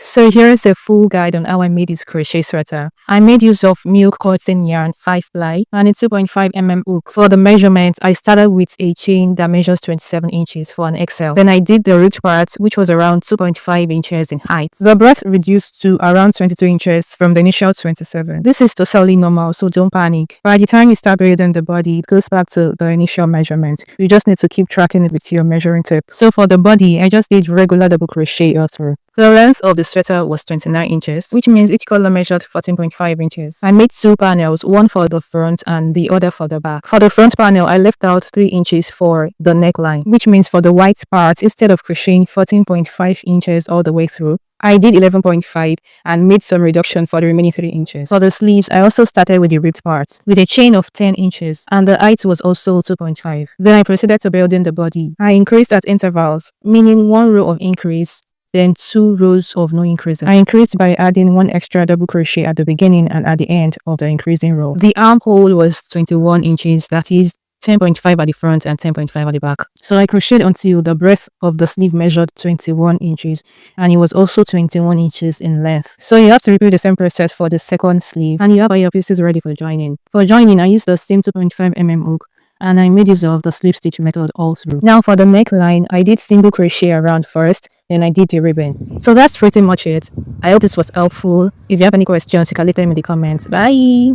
So here's a full guide on how I made this crochet sweater. I made use of milk cotton yarn 5 ply and a 2.5 mm hook. For the measurement, I started with a chain that measures 27 inches for an XL. Then I did the ripped part, which was around 2.5 inches in height. The breadth reduced to around 22 inches from the initial 27. This is totally normal, so don't panic. By the time you start building the body, it goes back to the initial measurement. You just need to keep tracking it with your measuring tape. So for the body, I just did regular double crochet all through. The length of the sweater was 29 inches, which means each color measured 14.5 inches. I made 2 panels, one for the front and the other for the back. For the front panel, I left out 3 inches for the neckline, which means for the white part, instead of crocheting 14.5 inches all the way through, I did 11.5 and made some reduction for the remaining 3 inches. For the sleeves, I also started with the ripped parts with a chain of 10 inches and the height was also 2.5. Then I proceeded to building the body. I increased at intervals, meaning 1 row of increase, then 2 rows of no increase. I increased by adding 1 extra double crochet at the beginning and at the end of the increasing row. The armhole was 21 inches, that is 10.5 at the front and 10.5 at the back. So I crocheted until the breadth of the sleeve measured 21 inches and it was also 21 inches in length. So you have to repeat the same process for the second sleeve and you have all your pieces ready for joining. For joining, I used the same 2.5 mm hook and I made use of the slip stitch method all through. Now for the neckline, I did single crochet around first, then I did the ribbon. So that's pretty much it. I hope this was helpful. If you have any questions, you can leave them in the comments. Bye!